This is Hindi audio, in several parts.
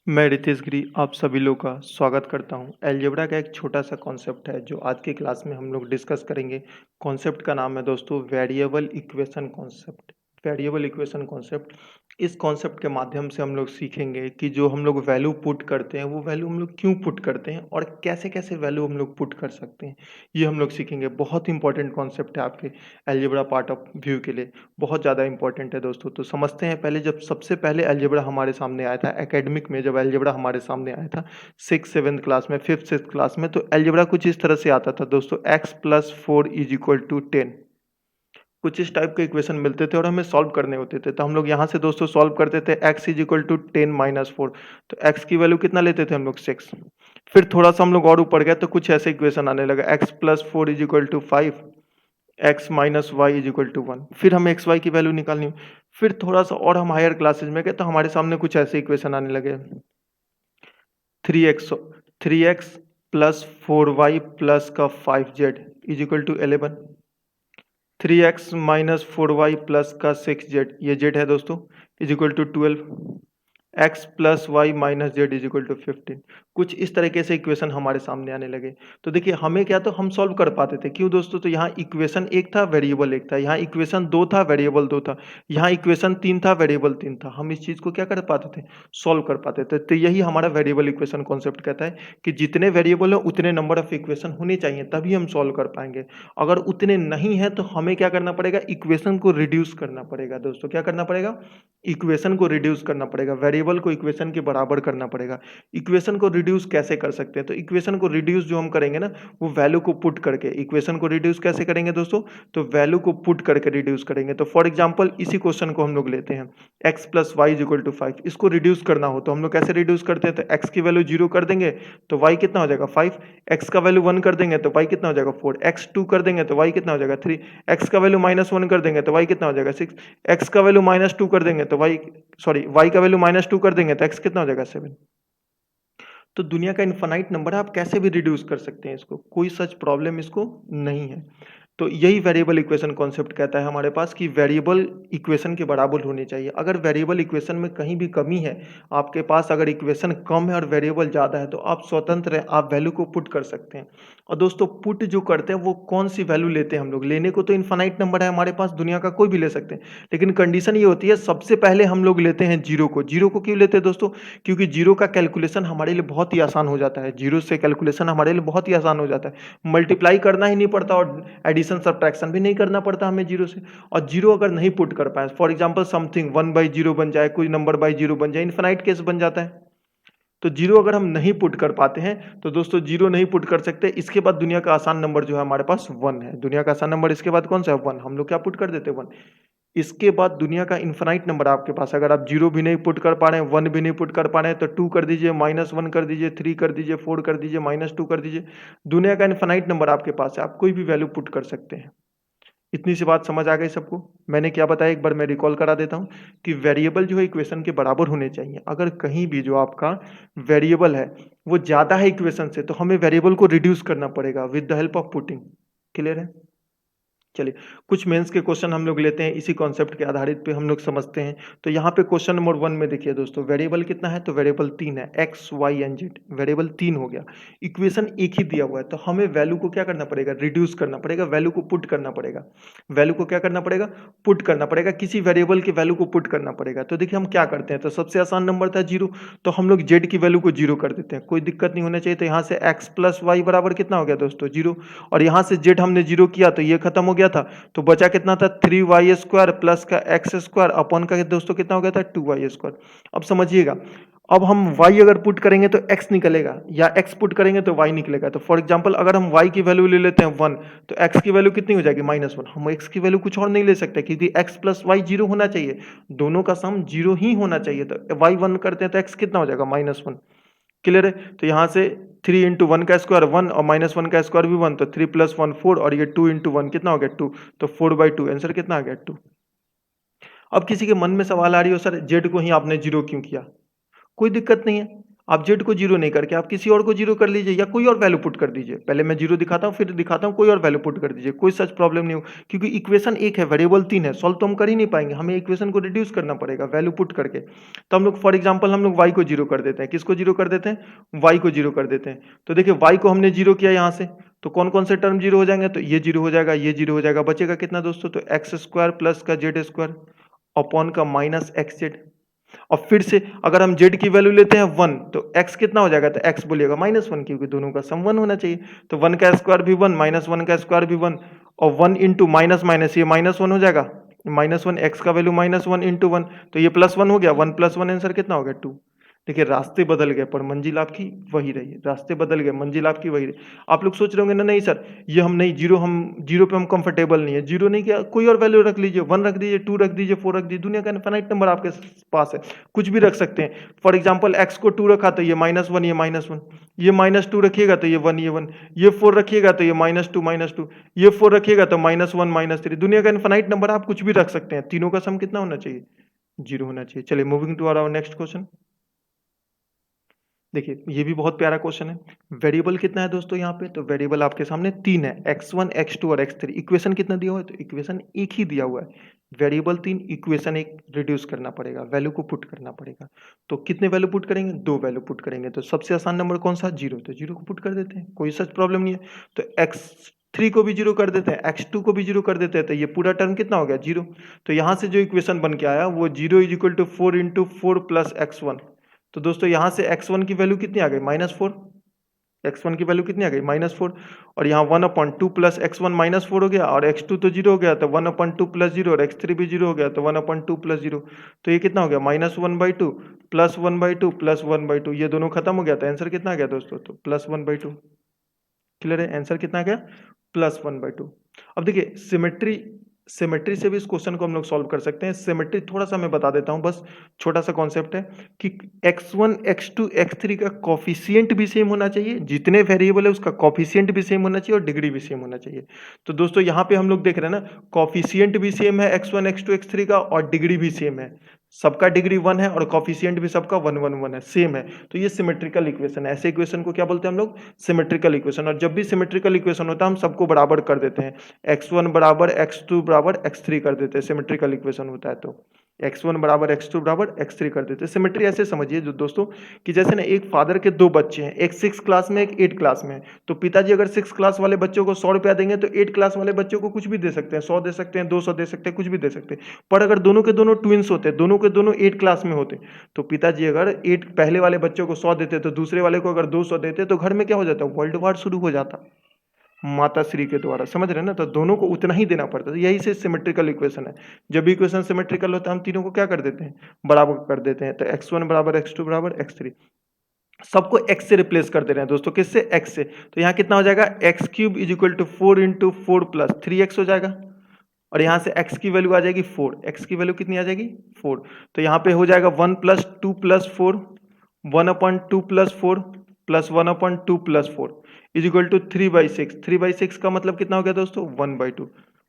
मैं रितेश गिरी आप सभी लोग का स्वागत करता हूं। अलजेब्रा का एक छोटा सा कॉन्सेप्ट है जो आज की क्लास में हम लोग डिस्कस करेंगे। कॉन्सेप्ट का नाम है दोस्तों variable equation concept. Variable equation concept, इस कॉन्सेप्ट के माध्यम से हम लोग सीखेंगे कि जो हम लोग वैल्यू पुट करते हैं वो वैल्यू हम लोग क्यों पुट करते हैं और कैसे कैसे वैल्यू हम लोग पुट कर सकते हैं, ये हम लोग सीखेंगे। बहुत इंपॉर्टेंट कॉन्सेप्ट है आपके अलजेब्रा पार्ट ऑफ व्यू के लिए, बहुत ज़्यादा इंपॉर्टेंट है दोस्तों। तो समझते हैं पहले, जब सबसे पहले अलजेब्रा हमारे सामने आया था एकेडमिक में, जब अलजेब्रा हमारे सामने आया था 6th 7th क्लास में, 5th 6th क्लास में, तो अलजेब्रा कुछ इस तरह से आता था दोस्तों, x+4 = 10। कुछ इस टाइप के इक्वेशन मिलते थे और हमें सॉल्व करने होते थे। तो हम लोग यहाँ से दोस्तों सॉल्व करते थे x = 10 - 4। तो x की वैल्यू कितना लेते थे हम लोग, 6। फिर थोड़ा सा हम लोग और ऊपर गए तो कुछ ऐसे इक्वेशन आने लगा, x+4 = 5, x - y = 1। फिर हमें एक्स वाई की वैल्यू निकालनी हो। फिर थोड़ा सा और हम हायर क्लासेस में गए तो हमारे सामने कुछ ऐसे इक्वेशन आने लगे, 3x + 4y + 5z = 11, 3x - 4y + 6z, ये z है दोस्तों, =12, x + y - z = 15। कुछ इस तरीके से इक्वेशन हमारे सामने आने लगे। तो देखिए हमें क्या, तो हम सॉल्व कर पाते थे। क्यों दोस्तों? तो यहाँ इक्वेशन एक था, वेरिएबल एक था, यहाँ इक्वेशन दो था, वेरिएबल दो था, यहाँ इक्वेशन तीन था, वेरिएबल तीन था। हम इस चीज़ को क्या कर पाते थे, सॉल्व कर पाते थे। तो यही हमारा वेरिएबल इक्वेशन कॉन्सेप्ट कहता है कि जितने वेरिएबल हो उतने नंबर ऑफ इक्वेशन होने चाहिए, तभी हम सॉल्व कर पाएंगे। अगर उतने नहीं है तो हमें क्या करना पड़ेगा, इक्वेशन को रिड्यूस करना पड़ेगा दोस्तों। क्या करना पड़ेगा? इक्वेशन को रिड्यूस करना पड़ेगा, वेरिएबल को इक्वेशन के बराबर करना पड़ेगा। इक्वेशन को रिड्यूस कैसे कर सकते हैं? तो इक्वेशन को रिड्यूस जो हम करेंगे ना, वो वैल्यू को पुट करके। इक्वेशन को रिड्यूस कैसे करेंगे दोस्तों? तो वैल्यू को पुट करके रिड्यूस करेंगे। तो फॉर एग्जांपल इसी क्वेश्चन को हम लोग लेते हैं, x + y = 5। इसको रिड्यूस करना हो तो हम लोग कैसे रिड्यूस करते हैं? तो x की वैल्यू 0 कर देंगे तो y कितना हो जाएगा, 5। x का वैल्यू 1 कर देंगे तो y कितना हो जाएगा, 4। x 2 कर देंगे तो y कितना हो जाएगा, 3। x का वैल्यू -1 कर देंगे तो y कितना हो जाएगा, 6। x का वैल्यू -2 कर देंगे तो y का वैल्यू -2 कर देंगे तो x कितना हो जाएगा, 7। तो दुनिया का इनफाइनाइट नंबर है, आप कैसे भी रिड्यूस कर सकते हैं इसको, कोई सच प्रॉब्लम इसको नहीं है। तो यही वेरिएबल इक्वेशन कॉन्सेप्ट कहता है हमारे पास कि वेरिएबल इक्वेशन के बराबर होनी चाहिए। अगर वेरिएबल इक्वेशन में कहीं भी कमी है, आपके पास अगर इक्वेशन कम है और वेरिएबल ज़्यादा है, तो आप स्वतंत्र हैं, आप वैल्यू को पुट कर सकते हैं। और दोस्तों पुट जो करते हैं वो कौन सी वैल्यू लेते हैं हम लोग? लेने को तो इनफाइनाइट नंबर है हमारे पास, दुनिया का कोई भी ले सकते हैं, लेकिन कंडीशन ये होती है सबसे पहले हम लोग लेते हैं जीरो को। जीरो को क्यों लेते हैं दोस्तों? क्योंकि जीरो का कैलकुलेशन हमारे लिए बहुत ही आसान हो जाता है। जीरो से कैलकुलेशन हमारे लिए बहुत ही आसान हो जाता है, मल्टीप्लाई करना ही नहीं पड़ता और एडिशन सब्ट्रैक्शन भी नहीं करना पड़ता हमें जीरो से। और जीरो अगर नहीं पुट कर पाए, फॉर एग्जांपल समथिंग 1/0 बन जाए, कोई नंबर बाई जीरो बन जाए, इनफाइनाइट केस बन जाता है। तो जीरो अगर हम नहीं पुट कर पाते हैं तो दोस्तों जीरो नहीं पुट कर सकते। इसके बाद दुनिया का आसान नंबर जो है हमारे पास 1 है। दुनिया का आसान नंबर इसके बाद कौन सा है, 1। हम लोग क्या पुट कर देते हैं, 1। इसके बाद दुनिया का इनफाइनाइट नंबर आपके पास, अगर आप जीरो भी नहीं पुट कर पा रहे हैं, 1 भी नहीं पुट कर पा रहे हैं, तो 2 कर दीजिए, -1 कर दीजिए, 3 कर दीजिए, 4 कर दीजिए, -2 कर दीजिए। दुनिया का इनफाइनाइट नंबर आपके पास है, आप कोई भी वैल्यू पुट कर सकते हैं। इतनी सी बात समझ आ गई सबको? मैंने क्या बताया, एक बार मैं रिकॉल करा देता हूँ कि वेरिएबल जो है इक्वेशन के बराबर होने चाहिए। अगर कहीं भी जो आपका वेरिएबल है वो ज़्यादा है इक्वेशन से, तो हमें वेरिएबल को रिड्यूस करना पड़ेगा with the help of putting. Clear है? चलिए, कुछ मेंस के क्वेश्चन हम लोग लेते हैं, इसी कॉन्सेप्ट के आधारित पे हम लोग समझते हैं। तो यहाँ पे क्वेश्चन नंबर 1 में देखिए दोस्तों, वेरिएबल कितना है? तो वेरिएबल 3 है, X Y and Z. Variable 3 हो गया, इक्वेशन एक ही दिया हुआ है, तो हमें वैल्यू को क्या करना पड़ेगा, रिड्यूस करना पड़ेगा, वैल्यू को पुट करना पड़ेगा। वैल्यू को क्या करना पड़ेगा, पुट करना पड़ेगा, किसी वेरिएबल की वैल्यू को पुट करना पड़ेगा। तो देखिए हम क्या करते हैं, तो सबसे आसान नंबर था जीरो, तो हम लोग जेड की वैल्यू को जीरो कर देते हैं, कोई दिक्कत नहीं होना चाहिए। तो यहाँ से एक्स प्लस वाई बराबर कितना हो गया दोस्तों, जीरो। और यहाँ से जेड हमने जीरो किया तो ये खत्म हो गया था, तो बचा कितना था, 3y² प्लस का x² अपॉन का दोस्तों कितना हो गया था, 2y²। अब समझिएगा, अब हम y अगर पुट करेंगे तो x निकलेगा, या x पुट करेंगे तो y निकलेगा। तो फॉर एग्जांपल अगर हम y की वैल्यू ले लेते हैं 1, तो x की वैल्यू कितनी हो जाएगी, -1। हम x की वैल्यू कुछ और नहीं ले सकते, क्योंकि x प्लस वाई जीरो होना चाहिए, दोनों का सम जीरो ही होना चाहिए। तो y 1 करते हैं तो x कितना हो जाएगा, -1। क्लियर है? तो यहाँ से 3 इंटू वन का स्क्वायर 1 और -1 का स्क्वायर भी 1, तो 3 + 1 4, और ये 2 इंटू वन कितना हो गया, 2। तो 4/2 आंसर कितना आ गया, 2। अब किसी के मन में सवाल आ रही हो, सर जेड को ही आपने जीरो क्यों किया? कोई दिक्कत नहीं है, आप जेड को जीरो नहीं करके आप किसी और को जीरो कर लीजिए या कोई और वैल्यू पुट कर दीजिए। पहले मैं जीरो दिखाता हूँ, फिर दिखाता हूँ कोई और वैल्यू पुट कर दीजिए, कोई सच प्रॉब्लम नहीं हो, क्योंकि इक्वेशन एक है, वेरिएबल 3 है, सॉल्व तो हम कर ही नहीं पाएंगे, हमें इक्वेशन को रिड्यूस करना पड़ेगा वैल्यू पुट करके। तो हम लोग फॉर एग्जाम्पल हम लोग वाई को जीरो कर देते हैं। किसको जीरो कर देते हैं? वाई को जीरो कर देते हैं। तो देखिए वाई को हमने जीरो किया यहाँ से, तो कौन कौन से टर्म जीरो हो जाएंगे? तो ये जीरो हो जाएगा, ये जीरो हो जाएगा, बचेगा कितना दोस्तों? तो एक्स स्क्वायर प्लस का जेड स्क्वायर अपॉन का माइनस एक्स जेड। और फिर से अगर हम z की वैल्यू लेते हैं 1 तो x कितना हो जाएगा? तो x बोलिएगा -1, क्योंकि दोनों का सम 1 होना चाहिए। तो 1 का स्क्वायर भी 1, -1 का स्क्वायर भी 1, और 1 इंटू माइनस माइनस ये -1 हो जाएगा, -1 x का वैल्यू -1 इंटू 1, तो ये +1 हो गया, 1 + 1 आंसर कितना हो गया? 2। देखिए रास्ते बदल गए पर मंजिल आपकी वही रही, रास्ते बदल गए मंजिल आपकी वही रही। आप लोग सोच रहे होंगे ना नहीं सर ये हम नहीं, जीरो पे हम कंफर्टेबल नहीं है, जीरो नहीं किया, कोई और वैल्यू रख लीजिए, 1 रख दीजिए, 2 रख दीजिए, 4 रख दीजिए, दुनिया का इनफाइनाइट नंबर आपके पास है, कुछ भी रख सकते हैं। फॉर एग्जाम्पल x को 2 रखा तो ये -1, ये -1, ये -2 रखिएगा तो ये 1, ये 1, ये 4 रखिएगा तो ये -2, -2, ये 4 रखिएगा तो -1, -3, दुनिया का इनफाइनाइट नंबर आप कुछ भी रख सकते हैं, तीनों का सम कितना होना चाहिए? जीरो होना चाहिए। चलिए moving to our next question. देखिए ये भी बहुत प्यारा क्वेश्चन है। वेरिएबल कितना है दोस्तों यहाँ पे? तो वेरिएबल आपके सामने 3 है, x1, x2 और x3। इक्वेशन कितना दिया हुआ है? तो इक्वेशन एक ही दिया हुआ है, वेरिएबल 3, इक्वेशन एक रिड्यूस करना पड़ेगा, वैल्यू को पुट करना पड़ेगा। तो कितने वैल्यू पुट करेंगे? 2 वैल्यू पुट करेंगे। तो सबसे आसान नंबर कौन सा? 0, तो 0 को पुट कर देते हैं, कोई सच प्रॉब्लम नहीं है। तो x3 को भी 0 कर देते हैं, x2 को भी 0 कर देते हैं, तो ये पूरा टर्म कितना हो गया? 0। तो यहाँ से जो इक्वेशन बन के आया वो 0 = 4 × 4 + x1। तो दोस्तों यहाँ से x1 की वैल्यू कितनी आ गई? -4। x1 की वैल्यू कितनी आ गई? -4। और यहाँ 1/2 + x1 -4 हो गया, और x2 तो 0 हो गया, तो 1/2 + 0, और x3 भी 0 हो गया, तो 1/2 + 0। तो ये कितना हो गया? -1/2 + 1/2 + 1/2, ये दोनों खत्म हो गया, तो आंसर कितना आ गया दोस्तों? तो +1/2। क्लियर है? आंसर कितना आ गया? +1/2। अब देखिए सिमेट्री से भी इस क्वेश्चन को हम लोग सॉल्व कर सकते हैं। सिमेट्री थोड़ा सा मैं बता देता हूं, बस छोटा सा कॉन्सेप्ट है कि x1, x2, x3 का कॉफिशिएंट भी सेम होना चाहिए, जितने वेरिएबल है उसका कॉफिशिएंट भी सेम होना चाहिए और डिग्री भी सेम होना चाहिए। तो दोस्तों यहाँ पे हम लोग देख रहे हैं ना, कॉफिशिएंट भी सेम है x1, x2, x3 का, और डिग्री भी सेम है, सबका डिग्री 1 है और कॉफिशिएंट भी सबका 1, 1, 1 है, सेम है। तो ये सिमेट्रिकल इक्वेशन है। ऐसे इक्वेशन को क्या बोलते हैं हम लोग? Symmetrical equation. और जब भी सिमेट्रिकल इक्वेशन होता है हम सबको बराबर कर देते हैं, x1 बराबर x2 बराबर x3 कर देते हैं, सिमेट्रिकल इक्वेशन होता है तो x1 बराबर x2 बराबर x3 कर देते हैं। सिमेट्री ऐसे समझिए जो दोस्तों कि जैसे ना एक फादर के 2 बच्चे हैं, एक 6 क्लास में, एक 8 क्लास में है। तो पिताजी अगर 6 क्लास वाले बच्चों को 100 रुपया देंगे तो 8 क्लास वाले बच्चों को कुछ भी दे सकते हैं, 100 दे सकते हैं, 200 दे सकते हैं, कुछ भी दे सकते हैं। पर अगर दोनों के दोनों ट्विंस होते, दोनों के दोनों 8 क्लास में होते, तो पिताजी अगर 8 पहले वाले बच्चों को 100 देते तो दूसरे वाले को अगर 200 देते तो घर में क्या हो जाता? वर्ल्ड वार शुरू हो जाता माता श्री के द्वारा। समझ रहे हैं ना? तो दोनों को उतना ही देना पड़ता है। यही से सिमेट्रिकल इक्वेशन है। जब भी इक्वेशन सिमेट्रिकल होता है हम तीनों को क्या कर देते हैं? बराबर कर देते हैं। तो x1 बराबर x2 बराबर x3, सबको x से रिप्लेस कर दे रहे हैं दोस्तों। किससे? x से। तो यहाँ कितना हो जाएगा? x³ = 4 × 4 + 3x हो जाएगा, और यहाँ से x की वैल्यू आ जाएगी 4। x की वैल्यू कितनी आ जाएगी? 4। तो यहाँ पे हो जाएगा 1 + 2 + 4, 1/2 + 4 + 1/2 + 4 = 3/6। 3/6 का मतलब कितना हो गया दोस्तों? 1/2।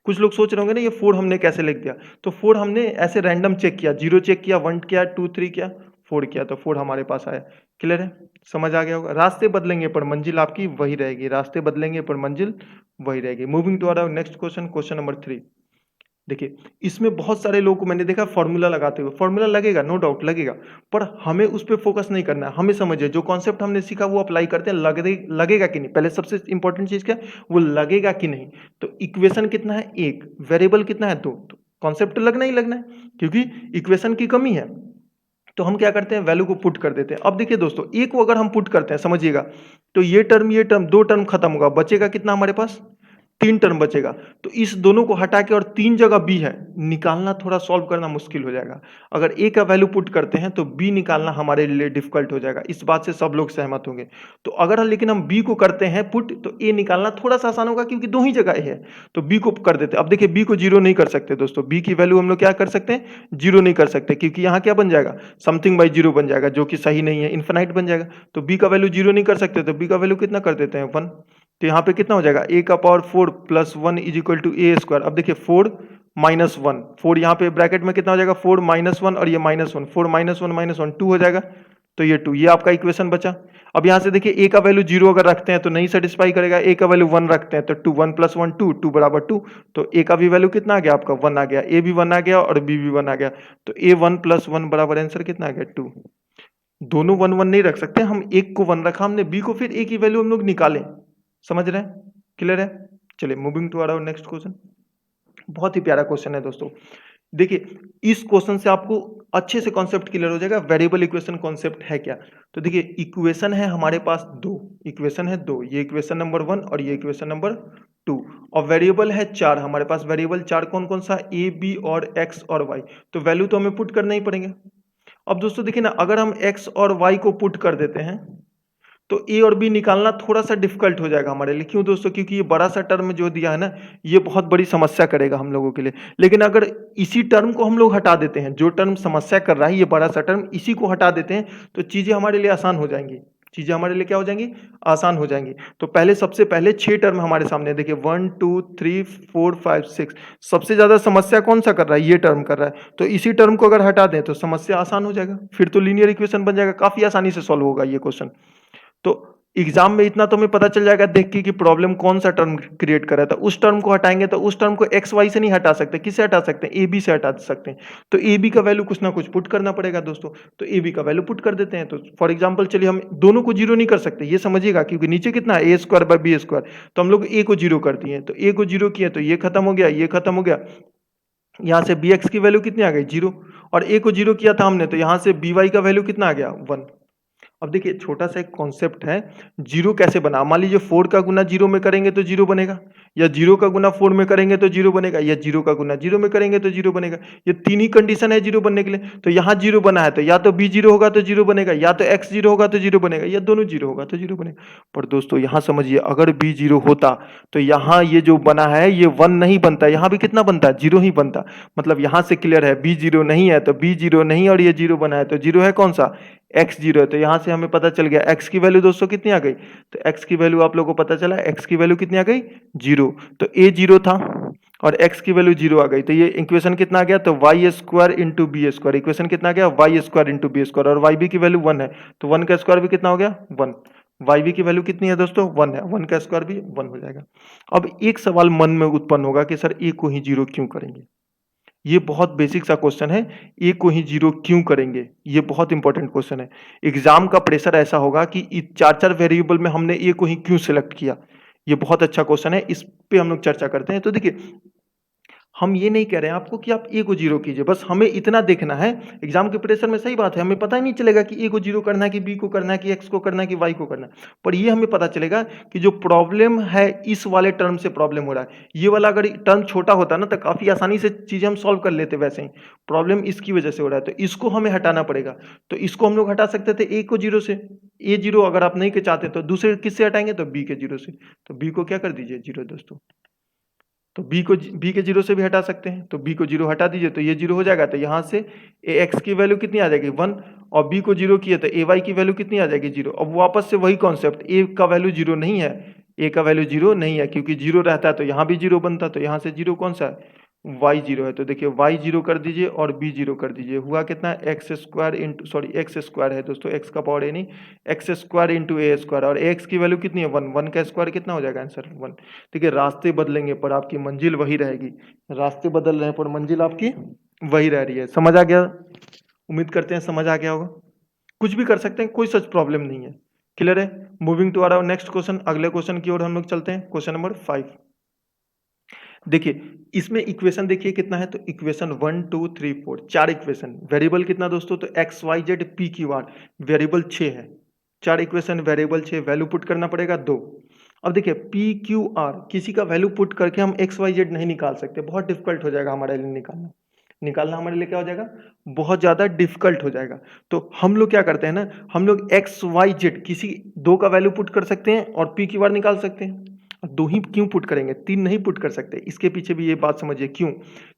कुछ लोग सोच रहे होंगे ना ये 4 हमने कैसे लिख दिया? तो 4 हमने ऐसे रैंडम चेक किया, 0 चेक किया, 1 किया, 2 3 किया, 4 किया, तो 4 हमारे पास आया। क्लियर है? समझ आ गया होगा। रास्ते बदलेंगे पर मंजिल आपकी वही रहेगी, रास्ते बदलेंगे पर मंजिल वही रहेगी। Moving to our next question, question number 3। देखिए इसमें बहुत सारे लोगों को मैंने देखा फॉर्मूला लगाते हुए। फॉर्मूला लगेगा, नो डाउट लगेगा, पर हमें उस पर फोकस नहीं करना है। हमें समझिए जो कॉन्सेप्ट हमने सीखा वो अप्लाई करते हैं, लगेगा कि नहीं। पहले सबसे इंपॉर्टेंट चीज क्या है? वो लगेगा कि नहीं। तो इक्वेशन कितना है? 1, वेरिएबल कितना है? 2। तो कॉन्सेप्ट लगना ही लगना है, क्योंकि इक्वेशन की कमी है। तो हम क्या करते हैं? वैल्यू को पुट कर देते हैं। अब देखिए दोस्तों, एक को अगर हम पुट करते हैं, समझिएगा, तो ये टर्म 2 टर्म खत्म होगा, बचेगा कितना हमारे पास? 3 टर्म बचेगा। तो इस दोनों को हटा के, और 3 जगह बी है, निकालना थोड़ा सॉल्व करना मुश्किल हो जाएगा। अगर ए का वैल्यू पुट करते हैं तो बी निकालना हमारे लिए डिफिकल्ट हो जाएगा। इस बात से सब लोग सहमत होंगे। तो अगर लेकिन हम बी को करते हैं पुट, तो ए निकालना थोड़ा सा आसान होगा, क्योंकि 2 ही जगह ए है। तो बी को कर देते हैं। अब देखिए बी को 0 नहीं कर सकते दोस्तों, बी की वैल्यू हम लोग क्या कर सकते हैं? 0 नहीं कर सकते, क्योंकि यहाँ क्या बन जाएगा? समथिंग बाई 0 बन जाएगा, जो कि सही नहीं है, इन्फिनाइट बन जाएगा। तो बी का वैल्यू 0 नहीं कर सकते, तो बी का वैल्यू कितना कर देते हैं? 1। तो यहाँ पे कितना हो जाएगा? a⁴ + 1 = a²। अब देखिए 4 - 1, 4 यहाँ पे ब्रैकेट में कितना हो जाएगा? 4 - 1, और ये -1, 4 - 1 - 1 2 हो जाएगा। तो ये 2, ये आपका इक्वेशन बचा। अब यहां से देखिए a का वैल्यू 0 अगर रखते हैं तो नहीं सेटिस्फाई करेगा, a का वैल्यू 1 रखते हैं तो 2, 1 + 1 2, 2 बराबर 2, तो a का भी वैल्यू कितना आ गया आपका 1 आ गया, a भी 1 आ गया और b भी 1 आ गया, तो a 1 + 1 बराबर आंसर कितना आ गया 2। दोनों 1 1 नहीं रख सकते, हम एक को 1 रखा हमने, b को फिर a की वैल्यू हम लोग निकालें। समझ रहे हैं? क्लियर है? चलिए moving to our next question. बहुत ही प्यारा क्वेश्चन है दोस्तों। देखिए इस क्वेश्चन से आपको अच्छे से कॉन्सेप्ट क्लियर हो जाएगा वेरिएबल इक्वेशन कॉन्सेप्ट है क्या। तो देखिए इक्वेशन है हमारे पास दो, इक्वेशन है दो, ये इक्वेशन नंबर 1 और ये इक्वेशन नंबर 2, और वेरिएबल है 4 हमारे पास। वेरिएबल 4 कौन कौन सा, ए बी और एक्स और वाई, तो वैल्यू तो हमें पुट करना ही पड़ेंगे। अब दोस्तों देखिए ना, अगर हम एक्स और वाई को पुट कर देते हैं तो ए और बी निकालना थोड़ा सा डिफिकल्ट हो जाएगा हमारे लिए। क्यों दोस्तों? क्योंकि ये बड़ा सा टर्म जो दिया है ना, ये बहुत बड़ी समस्या करेगा हम लोगों के लिए। लेकिन अगर इसी टर्म को हम लोग हटा देते हैं, जो टर्म समस्या कर रहा है ये बड़ा सा टर्म, इसी को हटा देते हैं तो चीजें हमारे लिए आसान हो जाएंगी। चीजें हमारे लिए क्या हो जाएंगी? आसान हो जाएंगी। तो पहले सबसे पहले 6 टर्म हमारे सामने देखिए, 1 2 3 4 5 6, सबसे ज्यादा समस्या कौन सा कर रहा है? ये टर्म कर रहा है। तो इसी टर्म को अगर हटा दें तो समस्या आसान हो जाएगा, फिर तो लीनियर इक्वेशन बन जाएगा, काफी आसानी से सॉल्व होगा ये क्वेश्चन। तो एग्जाम में इतना तो हमें पता चल जाएगा देख के कि प्रॉब्लम कौन सा टर्म क्रिएट कर रहा था। उस टर्म को हटाएंगे तो उस टर्म को एक्स वाई से नहीं हटा सकते, किससे हटा सकते हैं? ए बी से हटा सकते हैं। तो ए बी का वैल्यू कुछ ना कुछ पुट करना पड़ेगा दोस्तों, तो ए बी का वैल्यू पुट कर देते हैं। तो फॉर एग्जाम्पल चलिए, हम दोनों को जीरो नहीं कर सकते, ये समझिएगा, क्योंकि नीचे कितना है a² / b², तो हम लोग ए को जीरो कर दिए, तो ए को जीरो किए तो ये खत्म हो गया, ये खत्म हो गया। यहाँ से bx की वैल्यू कितनी आ गई? 0, और a को जीरो किया था हमने, तो यहाँ से by का वैल्यू कितना आ गया? 1। अब देखिए छोटा सा एक कॉन्सेप्ट है, जीरो कैसे बना। मान लीजिए 4 का गुना जीरो में करेंगे तो जीरो बनेगा, या जीरो का गुना 4 में करेंगे तो जीरो बनेगा, या जीरो का गुना जीरो में करेंगे तो जीरो बनेगा। ये तीन ही कंडीशन है जीरो बनने के लिए। तो यहाँ जीरो बना है तो या तो बी जीरो होगा तो जीरो बनेगा, या तो एक्स जीरो होगा तो जीरो बनेगा, या दोनों जीरो होगा तो जीरो बनेगा। पर दोस्तों यहाँ समझिए, अगर बी जीरो होता तो यहाँ ये जो बना है ये 1 नहीं बनता, यहाँ भी कितना बनता है? जीरो ही बनता। मतलब यहाँ से क्लियर है, बी जीरो नहीं है तो बी जीरो नहीं, और ये जीरो बना है तो जीरो है कौन सा? x जीरो है। तो यहां से हमें पता चल गया x की वैल्यू दोस्तों कितनी आ गई? तो x की वैल्यू आप लोगों को पता चला, x की वैल्यू कितनी आ गई? 0। तो a जीरो था और x की वैल्यू 0 आ गई, तो ये इक्वेशन कितना आ गया? तो y² × b², इक्वेशन कितना आ गया? y² × b², और yb की वैल्यू 1 है, तो 1 का स्क्वायर भी कितना हो गया? 1। yb की वैल्यू कितनी है दोस्तों? 1 है, 1 का स्क्वायर भी 1 हो जाएगा। अब एक सवाल मन में उत्पन्न होगा कि सर a को ही 0 क्यों करेंगे? ये बहुत बेसिक सा क्वेश्चन है, ए को ही जीरो क्यों करेंगे? ये बहुत इंपॉर्टेंट क्वेश्चन है। एग्जाम का प्रेशर ऐसा होगा कि 4 वेरिएबल में हमने ए को ही क्यों सिलेक्ट किया? ये बहुत अच्छा क्वेश्चन है, इस पे हम लोग चर्चा करते हैं। तो देखिए, हम ये नहीं कह रहे हैं आपको कि आप ए को जीरो कीजिए, बस हमें इतना देखना है। एग्जाम के प्रेशर में सही बात है, हमें पता ही नहीं चलेगा कि ए को जीरो करना है, कि बी को करना है, कि एक्स को करना है, कि वाई को करना है। पर ये हमें पता चलेगा कि जो प्रॉब्लम है इस वाले टर्म से प्रॉब्लम हो रहा है। ये वाला अगर टर्म छोटा होता ना तो काफी आसानी से चीजें हम सॉल्व कर लेते, वैसे ही प्रॉब्लम इसकी वजह से हो रहा है, तो इसको हमें हटाना पड़ेगा। तो इसको हम लोग हटा सकते थे ए को जीरो से, ए जीरो अगर आप नहीं के चाहते तो दूसरे किससे हटाएंगे? तो बी के जीरो से। तो बी को क्या कर दीजिए? जीरो दोस्तों। तो बी के जीरो से भी हटा सकते हैं, तो बी को जीरो हटा दीजिए तो ये जीरो हो जाएगा। तो यहाँ से ए एक्स की वैल्यू कितनी आ जाएगी? 1, और बी को जीरो किए तो ए वाई की वैल्यू कितनी आ जाएगी? 0। अब वापस से वही कॉन्सेप्ट, ए का वैल्यू जीरो नहीं है, ए का वैल्यू जीरो नहीं है, क्योंकि जीरो रहता है तो यहाँ भी जीरो बनता, तो यहाँ से जीरो कौन सा है? वाई जीरो है। तो देखिए वाई जीरो कर दीजिए और बी जीरो कर दीजिए, हुआ कितना? एक्स स्क्वायर है दोस्तों, एक्स का पावर ए नहीं, x² × a², और x की वैल्यू कितनी है? 1, 1 का स्क्वायर कितना हो जाएगा? आंसर 1। देखिए रास्ते बदलेंगे पर आपकी मंजिल वही रहेगी, रास्ते बदल रहे हैं पर मंजिल आपकी वही रह रही है। समझ आ गया? उम्मीद करते हैं समझ आ गया होगा। कुछ भी कर सकते हैं, कोई सच प्रॉब्लम नहीं है। क्लियर है? Moving to our next question, अगले क्वेश्चन की ओर हम लोग चलते हैं। Question number 5। देखिए इसमें इक्वेशन देखिए कितना है, तो इक्वेशन 1 2 3 4, 4 इक्वेशन। वेरिएबल कितना दोस्तों? तो X Y Z P Q R, variable 6 है। 4 इक्वेशन, वेरिएबल 6, वैल्यू पुट करना पड़ेगा 2। अब देखिए पी क्यू आर, किसी का वैल्यू पुट करके हम एक्स वाई जेड नहीं निकाल सकते, बहुत डिफिकल्ट हो जाएगा हमारे लिए निकालना हमारे लिए क्या हो जाएगा? बहुत ज्यादा डिफिकल्ट हो जाएगा। तो हम लोग क्या करते हैं ना, हम लोग एक्स वाई जेड किसी दो का वैल्यू पुट कर सकते हैं और पी क्यू आर निकाल सकते हैं। दो ही क्यों पुट करेंगे? 3 नहीं पुट कर सकते। इसके पीछे भी ये बात समझिए क्यों।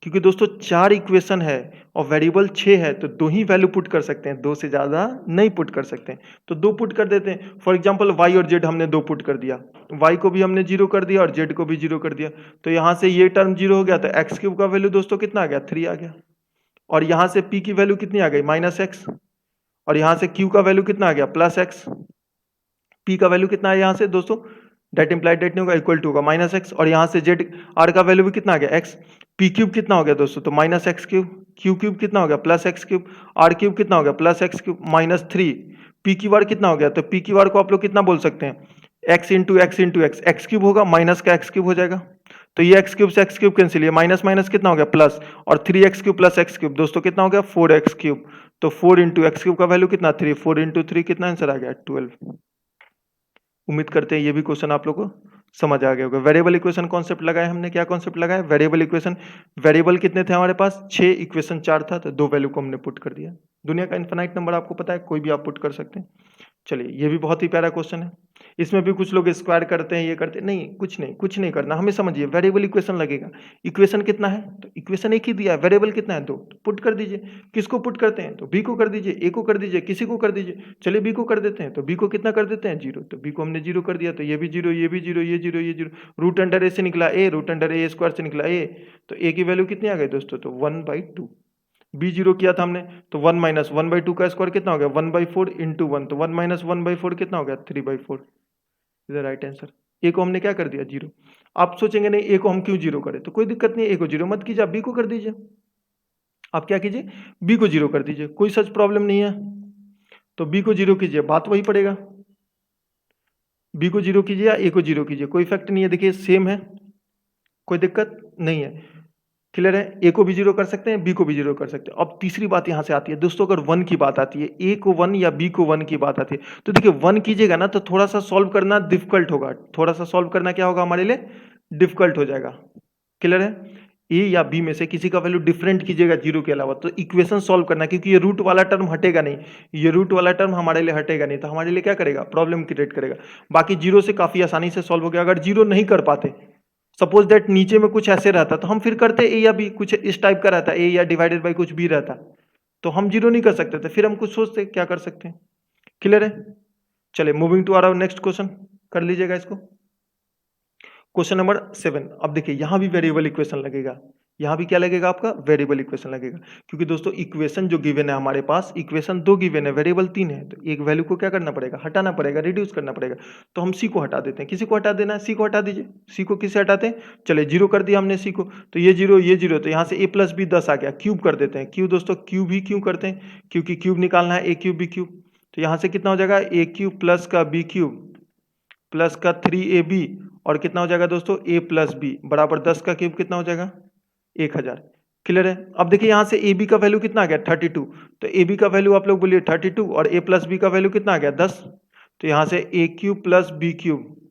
क्योंकि दोस्तों 4 इक्वेशन है और वेरिएबल 6 है, तो 2 ही वैल्यू पुट कर सकते हैं, 2 से ज्यादा नहीं पुट कर सकते हैं। तो 2 पुट कर देते हैं। फॉर एग्जांपल y और z हमने 2 पुट कर दिया, y को भी हमने 0 कर दिया और z को भी 0 कर दिया। तो यहां से ये टर्म 0 हो गया, तो x³ का वैल्यू दोस्तों कितना आ गया? 3 आ गया। और यहां से p की वैल्यू कितनी आ गई? -x। और यहाँ से Q का वैल्यू कितना आ गया प्लस एक्स, P का वैल्यू कितना है यहाँ से दोस्तों, डेट इम्प्लाइड डेट नहीं होगा, इक्वल टू होगा माइनस एक्स, और यहाँ से जेड आर का वैल्यू भी कितना आ गया एक्स, पी क्यूब कितना हो गया दोस्तों, तो minus X cube, Q cube कितना हो गया plus X cube, R cube कितना हो गया plus X cube minus 3, P Q R कितना हो गया, तो पी क्यू आर को आप लोग कितना बोल सकते हैं, x into x into x, x cube होगा माइनस का एक्स क्यूब हो जाएगा, तो ये एक्स क्यूब से एक्स क्यूब कैंसिल, ये माइनस माइनस कितना हो गया प्लस, और 3x cube plus X cube दोस्तों कितना हो गया 4x क्यूब, तो 4 इंटू एक्स क्यूब का वैल्यू कितना 3, 4 इंटू 3 कितना आंसर आ गया 12। उम्मीद करते हैं ये भी क्वेश्चन आप लोगों को समझ आ गया होगा। वेरिएबल इक्वेशन कॉन्सेप्ट लगाया हमने, क्या कॉन्सेप्ट लगाया वेरिएबल इक्वेशन, वेरिएबल कितने थे हमारे पास 6, इक्वेशन 4 था, तो 2 वैल्यू को हमने पुट कर दिया। दुनिया का इनफाइनाइट नंबर आपको पता है, कोई भी आप पुट कर सकते हैं। चलिए ये भी बहुत ही प्यारा क्वेश्चन है, इसमें भी कुछ लोग स्क्वायर करते हैं, ये करते हैं, नहीं कुछ नहीं करना, हमें समझिए वेरिएबल इक्वेशन लगेगा, इक्वेशन कितना है तो इक्वेशन एक ही दिया है, वेरिएबल कितना है 2, तो पुट कर दीजिए, किसको पुट करते हैं तो बी को कर दीजिए, ए को कर दीजिए, किसी को कर दीजिए, चलिए बी को कर देते हैं, तो बी को कितना कर देते हैं 0, तो बी को हमने 0 कर दिया, तो ये भी 0, ये भी 0, ये 0, ये 0, रूट अंडर ए से निकला ए, रूट अंडर ए स्क्वायर से निकला ए, तो ए की वैल्यू कितनी आ गई दोस्तों, तो 1/2, बी 0 किया था हमने, तो 1 माइनस 1/2 का स्क्वायर कितना हो गया 1/4 इंटू 1, तो 1 माइनस 1/4 कितना हो गया 3/4, इज द राइट आंसर। ए को हमने क्या कर दिया 0। आप सोचेंगे नहीं ए को हम क्यों 0 करें, तो कोई दिक्कत नहीं है, ए को 0 मत कीजिए, आप बी को कर दीजिए, आप क्या कीजिए बी को 0 कर दीजिए, कोई सच प्रॉब्लम नहीं है, तो बी को 0 कीजिए, बात वही पड़ेगा, बी को 0 कीजिए या ए को 0 कीजिए, कोई इफेक्ट नहीं है, देखिए सेम है, कोई दिक्कत नहीं है, क्लियर है। ए को भी 0 कर सकते हैं, बी को भी 0 कर सकते हैं। अब तीसरी बात यहां से आती है दोस्तों, अगर 1 की बात आती है, ए को 1 या बी को 1 की बात आती है, तो देखिए 1 कीजिएगा ना तो थोड़ा सा सॉल्व करना डिफिकल्ट होगा, थोड़ा सा सॉल्व करना क्या होगा हमारे लिए डिफिकल्ट हो जाएगा, क्लियर है। ए या बी में से किसी का वैल्यू डिफरेंट कीजिएगा 0 के अलावा, तो इक्वेशन सॉल्व करना, क्योंकि ये रूट वाला टर्म हटेगा नहीं, ये रूट वाला टर्म हमारे लिए हटेगा नहीं, तो हमारे लिए क्या करेगा प्रॉब्लम क्रिएट करेगा। बाकी 0 से काफी आसानी से सॉल्व हो गया। अगर 0 नहीं कर पाते, सपोज दैट नीचे में कुछ ऐसे रहता, तो हम फिर करते ए या बी, कुछ इस टाइप का रहता, ए या डिवाइडेड बाई कुछ बी रहता, तो हम 0 नहीं कर सकते थे, फिर हम कुछ सोचते क्या कर सकते हैं, क्लियर है। चलिए moving to our next question, कर लीजिएगा इसको, क्वेश्चन नंबर 7। अब देखिए यहां भी वेरिएबल इक्वेशन लगेगा, यहां भी क्या लगेगा आपका वेरिएबल इक्वेशन लगेगा, क्योंकि दोस्तों इक्वेशन जो गिवन है हमारे पास, इक्वेशन 2 गिवन है, वेरिएबल 3 है, तो एक वैल्यू को क्या करना पड़ेगा हटाना पड़ेगा, रिड्यूस करना पड़ेगा, तो हम सी को हटा देते हैं। किसी को हटा देना है, सी को हटा दीजिए, सी को किससे हटाते हैं, चलिए 0 कर दिया हमने सी को, तो ये 0 ये 0, तो यहाँ से a प्लस बी 10 आ गया, क्यूब कर देते हैं, क्यूब दोस्तों क्यूब ही क्यों करते हैं, क्योंकि क्यूब निकालना है, a क्यूब बी क्यूब, तो यहाँ से कितना हो जाएगा a क्यूब प्लस का बी क्यूब प्लस का 3ab, और कितना हो जाएगा दोस्तों a प्लस बी बराबर 10 का क्यूब कितना हो जाएगा 1000, क्लियर है। अब देखिए यहाँ से ab का वैल्यू कितना आ गया 32, तो ab का वैल्यू आप लोग बोलिए 32, और a प्लस बी का वैल्यू कितना आ गया 10, तो यहाँ से a cube plus B cube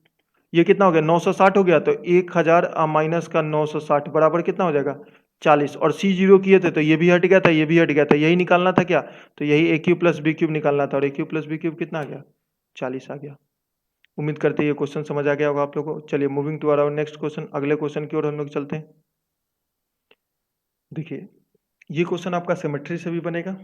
ये कितना हो गया 960 हो गया, तो 1000 माइनस का 960 बराबर कितना हो जाएगा 40, और c 0 किए थे तो ये भी हट गया था, ये भी हट गया था, यही निकालना था क्या, तो यही a cube plus B cube निकालना था, और a cube plus B cube कितना आ गया 40 आ गया। उम्मीद करते हैं ये क्वेश्चन समझ आ गया होगा आप लोगों को। चलिए moving to our next question, अगले क्वेश्चन की ओर हम लोग चलते हैं। देखिए ये क्वेश्चन आपका सिमेट्री से भी बनेगा,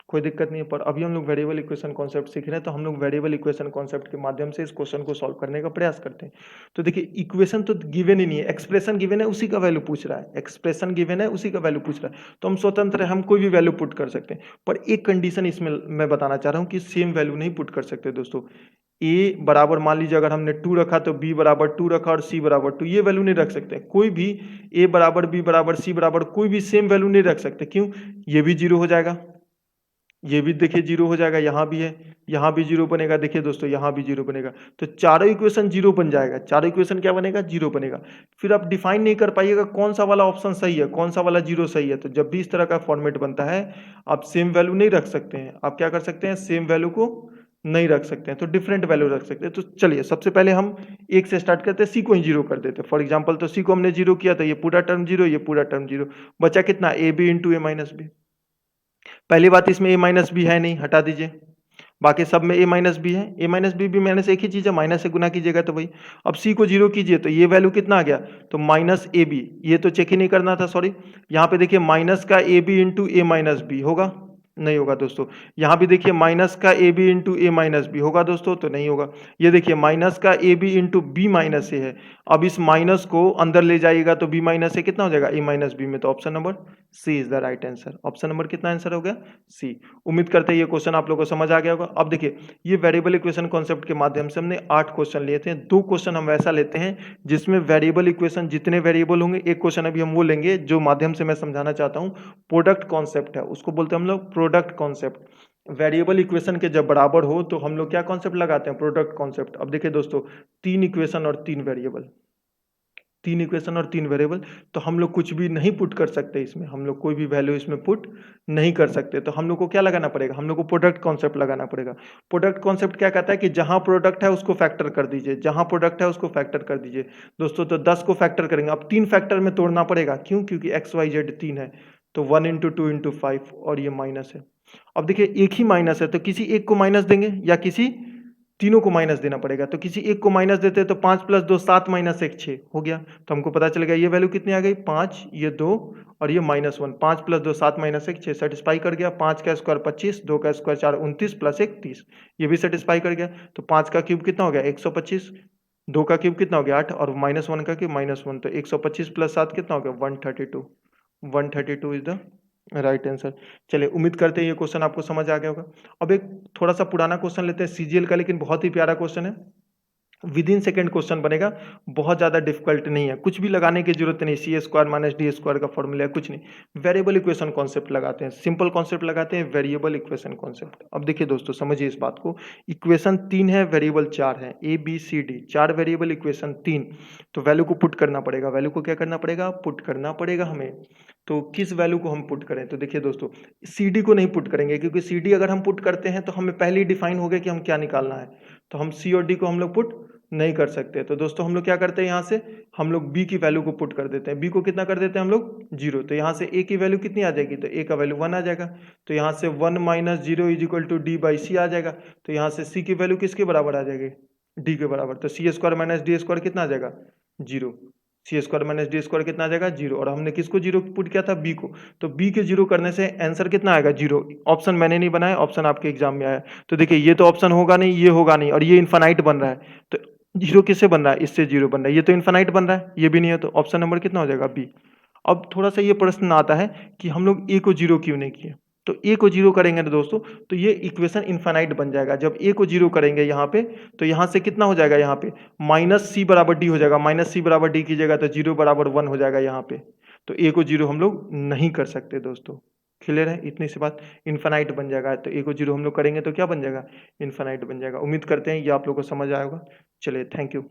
कोई दिक्कत नहीं है, पर अभी हम लोग वेरिएबल इक्वेशन कॉन्सेप्ट सीख रहे हैं, तो हम लोग वेरिएबल इक्वेशन कॉन्सेप्ट के माध्यम से इस क्वेश्चन को सॉल्व करने का प्रयास करते हैं। तो देखिए इक्वेशन तो गिवन ही नहीं है, एक्सप्रेशन गिवन है, उसी का वैल्यू पूछ रहा है, एक्सप्रेशन गिवन है, उसी का वैल्यू पूछ रहा है, तो हम स्वतंत्र है, हम कोई भी वैल्यू पुट कर सकते हैं, पर एक कंडीशन इसमें मैं बताना चाह रहा हूँ कि सेम वैल्यू नहीं पुट कर सकते दोस्तों। a बराबर मान लीजिए अगर हमने 2 रखा तो b बराबर 2 रखा, और c बराबर 2, ये वैल्यू नहीं रख सकते, कोई भी a बराबर b बराबर c बराबर कोई भी सेम वैल्यू नहीं रख सकते, क्यों, ये भी 0 हो जाएगा, ये भी देखिए 0 हो जाएगा, यहाँ भी है, यहाँ भी 0 बनेगा, देखिए दोस्तों यहाँ भी 0 बनेगा, तो चारों इक्वेशन 0 बन जाएगा, चारों इक्वेशन क्या बनेगा 0 बनेगा। फिर आप डिफाइन नहीं कर पाइएगा कौन सा वाला ऑप्शन सही है, कौन सा वाला 0 सही है, तो जब भी इस तरह का फॉर्मेट बनता है आप सेम वैल्यू नहीं रख सकते हैं, आप क्या कर सकते हैं सेम वैल्यू को नहीं रख सकते हैं, तो डिफरेंट वैल्यू रख सकते हैं। तो चलिए सबसे पहले हम एक से स्टार्ट करते हैं, सी को ही 0 कर देते हैं, फॉर एग्जांपल तो सी को हमने 0 किया, तो ये पूरा टर्म 0, ये पूरा टर्म 0, बचा कितना A B into A minus B. पहली बात इसमें ए माइनस बी है नहीं, हटा दीजिए, बाकी सब में ए माइनस बी है, ए माइनस बी भी माइनस एक ही चीज है, माइनस से गुना कीजिएगा तो वही। अब सी को 0 कीजिए तो ये वैल्यू कितना आ गया, तो माइनस ए बी, ये तो चेक ही नहीं करना था, सॉरी, यहाँ पे देखिए माइनस का A B into A minus B होगा, नहीं होगा दोस्तों। यहाँ भी देखिए माइनस का A B into A minus B होगा दोस्तों, तो नहीं होगा। ये देखिए माइनस का A B into B minus A है, अब इस माइनस को अंदर ले जाइएगा तो बी माइनस ए कितना हो जाएगा ए माइनस बी में, तो option number C is the right answer. Option number कितना आंसर हो गया? सी। उम्मीद करते हैं ये क्वेश्चन आप लोगों को समझ आ गया होगा। अब देखिए ये वेरिएबल इक्वेशन कॉन्सेप्ट के माध्यम से हमने 8 क्वेश्चन लिए थे। 2 क्वेश्चन हम वैसा लेते हैं जिसमें वेरिएबल इक्वेशन जितने वेरिएबल होंगे, एक क्वेश्चन अभी हम वो लेंगे जो माध्यम से मैं समझाना चाहता हूँ। प्रोडक्ट कॉन्सेप्ट है, उसको बोलते हैं हम लोग प्रोडक्ट कॉन्सेप्ट। वेरिएबल इक्वेशन के जब बराबर हो तो हम लोग क्या कॉन्सेप्ट लगाते हैं? Product concept. अब देखिए दोस्तों 3 इक्वेशन और 3 वेरिएबल, 3 इक्वेशन और 3 वेरिएबल, तो हम लोग कुछ भी नहीं पुट कर सकते इसमें, हम लोग कोई भी वैल्यू इसमें पुट नहीं कर सकते। तो हम लोग को क्या लगाना पड़ेगा? हम लोग को प्रोडक्ट कॉन्सेप्ट लगाना पड़ेगा। प्रोडक्ट कॉन्सेप्ट क्या कहता है कि जहां प्रोडक्ट है उसको फैक्टर कर दीजिए, जहां प्रोडक्ट है उसको फैक्टर कर दीजिए। दोस्तों तो 10 को फैक्टर करेंगे, अब 3 फैक्टर में तोड़ना पड़ेगा। क्यों? क्योंकि एक्स वाई जेड 3 है, तो 1 इंटू 2 इंटू 5 और ये माइनस है। अब देखिए एक ही माइनस है तो किसी एक को माइनस देंगे या किसी तीनों को माइनस देना पड़ेगा। तो किसी एक को माइनस देते हैं तो 5 प्लस 2 7 माइनस 1 6 हो गया। तो हमको पता चल गया ये वैल्यू कितनी आ गई? 5, ये 2 और ये -1। 5 प्लस 2 7 माइनस 1 6 सेटिस्फाई कर गया। 5 का स्क्वायर 25, 2 का स्क्वायर 4 29 प्लस 1 30, ये भी सेटिस्फाई कर गया। तो 5 का क्यूब कितना हो गया? 125, 2 का क्यूब कितना हो गया? 8 और -1 का क्यूब -1, तो 125 प्लस 7 कितना हो गया? 132। 132 इज द राइट आंसर। चलिए उम्मीद करते हैं ये क्वेश्चन आपको समझ आ गया होगा। अब एक थोड़ा सा पुराना क्वेश्चन लेते हैं सीजीएल का, लेकिन बहुत ही प्यारा क्वेश्चन है। विद इन सेकंड क्वेश्चन बनेगा, बहुत ज़्यादा डिफिकल्ट नहीं है, कुछ भी लगाने की जरूरत नहीं। सी स्क्वायर माइनस डी स्क्वायर का फॉर्मूला है, कुछ नहीं। वेरिएबल इक्वेशन कॉन्सेप्ट लगाते हैं, सिंपल कॉन्सेप्ट लगाते हैं, वेरिएबल इक्वेशन कॉन्सेप्ट। अब देखिए दोस्तों समझिए इस बात को, इक्वेशन 3 है, वेरिएबल 4 है, A B C D, 4 variable equation 3। तो वैल्यू को पुट करना पड़ेगा, वैल्यू को क्या करना पड़ेगा? पुट करना पड़ेगा हमें। तो किस वैल्यू को हम पुट करें? तो देखिए दोस्तों सी डी को नहीं पुट करेंगे, क्योंकि सी डी अगर हम पुट करते हैं तो हमें पहले ही डिफाइन हो गया कि हम क्या निकालना है। तो हम सी और डी को हम लोग पुट नहीं कर सकते। तो दोस्तों हम लोग क्या करते हैं, यहाँ से हम लोग b की वैल्यू को पुट कर देते हैं। b को कितना कर देते हैं हम लोग? 0। तो यहाँ से a की वैल्यू कितनी आ जाएगी? तो a का वैल्यू 1 आ जाएगा। तो यहाँ से 1 minus 0 is equal to D by C आ जाएगा। तो यहाँ से c की वैल्यू किसके बराबर आ जाएगी? d के बराबर। तो सी स्क्वायर माइनस डी स्क्वायर कितना आ जाएगा? 0। सी स्क्वायर माइनस डी स्क्वायर कितना आ जाएगा? 0। और हमने किसको 0 पुट किया था? b को। तो b के 0 करने से आंसर कितना आएगा? 0। ऑप्शन मैंने नहीं बनाया, ऑप्शन आपके एग्जाम में आया। तो देखिए ये तो ऑप्शन होगा नहीं, ये होगा नहीं, और ये इनफाइनाइट बन रहा है। तो 0 किससे बन रहा है? इससे 0 बन रहा है। ये तो इनफाइनाइट बन रहा है, ये भी नहीं है, तो ऑप्शन नंबर कितना हो जाएगा? बी। अब थोड़ा सा ये प्रश्न आता है कि हम लोग a को 0 क्यों नहीं किए? तो a को 0 करेंगे ना दोस्तों, तो ये इक्वेशन इनफाइनाइट बन जाएगा। जब a को 0 करेंगे यहाँ पे, तो यहाँ से कितना हो जाएगा? यहाँ पे माइनस सी बराबर डी हो जाएगा। माइनस सी बराबर डी कीजिएगा तो 0 बराबर 1 हो जाएगा यहाँ पे। तो a को 0 हम लोग नहीं कर सकते दोस्तों। क्लियर है? इतनी सी बात, इनफाइनाइट बन जाएगा। तो a को 0 हम लोग करेंगे तो क्या बन जाएगा? इनफाइनाइट बन जाएगा। उम्मीद करते हैं ये आप लोग को समझ आया होगा। चलिए थैंक यू।